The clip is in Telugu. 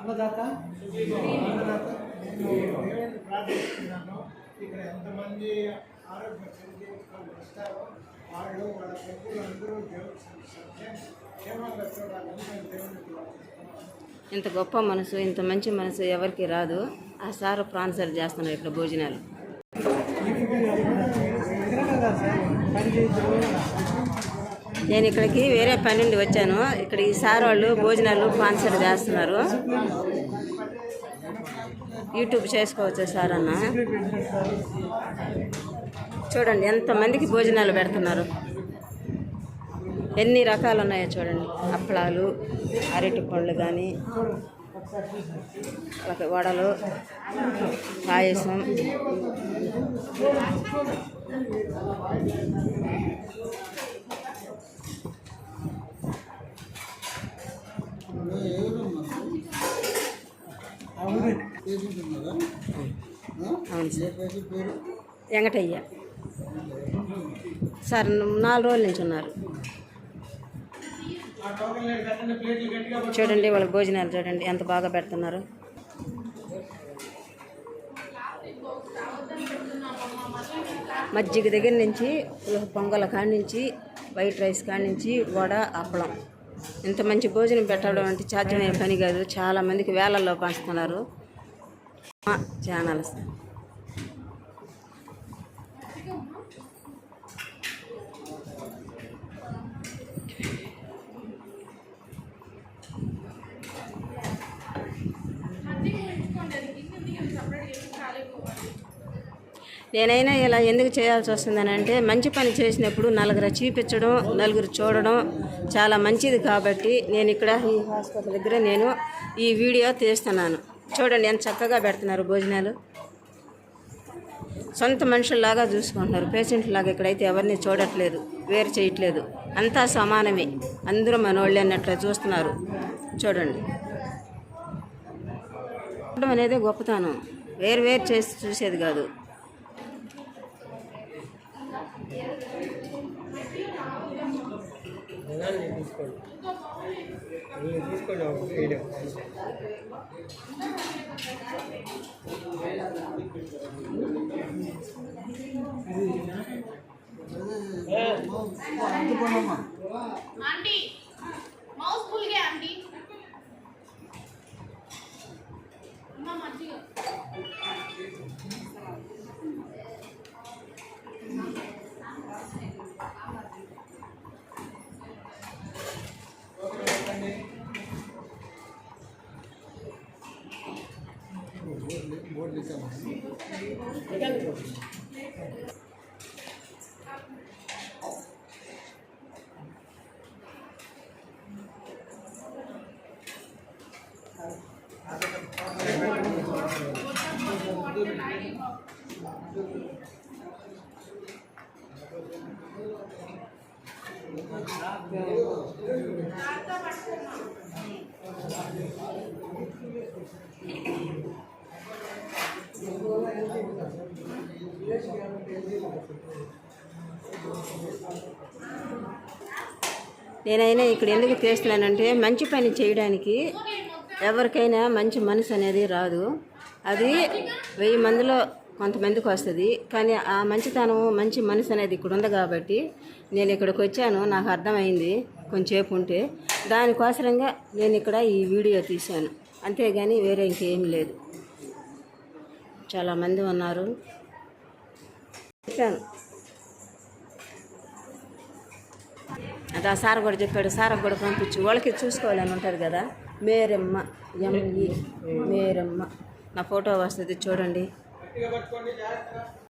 అన్నదాత ప్రార్థిస్తున్నాను. ఇక్కడ ఎంతమంది ఆరోగ్య సంకేతాలు వస్తారో వాళ్ళు వాళ్ళ ప్రజలందరూ క్షేమంగా చూడాలని దేవునికి. ఇంత గొప్ప మనసు, ఇంత మంచి మనసు ఎవరికి రాదు. ఆ సార్ స్పాన్సర్ చేస్తున్నారు ఇక్కడ భోజనాలు. నేను ఇక్కడికి వేరే పని నుండి వచ్చాను. ఇక్కడ ఈ సార్ వాళ్ళు భోజనాలు స్పాన్సర్ చేస్తున్నారు. యూట్యూబ్ చేసుకోవచ్చు సార్ అన్న. చూడండి ఎంతమందికి భోజనాలు పెడుతున్నారు. ఎన్ని రకాలు ఉన్నాయో చూడండి. అప్పడాలు, అరటి పండ్లు కానీ, వడలు, పాయసం, అవును సార్. వెంకటయ్య సార్ 4 రోజుల నుంచి ఉన్నారు. చూడండి వాళ్ళకి భోజనాలు చూడండి ఎంత బాగా పెడుతున్నారు. మజ్జిగ దగ్గర నుంచి, పొంగల కాడి నుంచి, వైట్ రైస్ కాడి నుంచి, వడ, అప్పడం, ఇంత మంచి భోజనం పెట్టడం అంటే సాధ్యమైన పని కాదు. చాలామందికి వేలల్లో పంచుతున్నారు. ఛానల్స్ నేనైనా ఇలా ఎందుకు చేయాల్సి వస్తుందని అంటే, మంచి పని చేసినప్పుడు నలుగురు చూపించడం, నలుగురు చూడడం చాలా మంచిది. కాబట్టి నేను ఇక్కడ ఈ హాస్పిటల్ దగ్గర నేను ఈ వీడియో తీస్తున్నాను. చూడండి ఎంత చక్కగా పెడుతున్నారు భోజనాలు. సొంత మనుషుల్లాగా చూసుకుంటున్నారు. పేషెంట్లాగా ఇక్కడైతే ఎవరిని చూడట్లేదు, వేరు చేయట్లేదు. అంతా సమానమే, అందరూ మనోళ్ళే అన్నట్లు చూస్తున్నారు. చూడండి చూడడం అనేది గొప్పతనం. వేరు వేరు చేసి చూసేది కాదు. आंटी माउस भूल गया आंटी अम्मा मर्जी बोर्ड लिखा నేనైనా ఇక్కడ ఎందుకు చేస్తున్నానంటే, మంచి పని చేయడానికి ఎవరికైనా మంచి మనసు అనేది రాదు. అది 1000 మందిలో కొంతమందికి వస్తుంది. కానీ ఆ మంచితనం, మంచి మనసు అనేది ఇక్కడ ఉంది. కాబట్టి నేను ఇక్కడికి వచ్చాను. నాకు అర్థమైంది కొంచెంసేపు ఉంటే. దానికోసరంగా నేను ఇక్కడ ఈ వీడియో తీశాను. అంతేగాని వేరే ఇంకేం లేదు. చాలామంది ఉన్నారు. చెప్పాను అంటే ఆ సార్ కూడా చెప్పాడు. సార్ కూడా పంపించు, వాళ్ళకి చూసుకోవాలని ఉంటుంది కదా. మేరమ్మ ఎంఈ మేరమ్మ నా ఫోటో వస్తుంది చూడండి.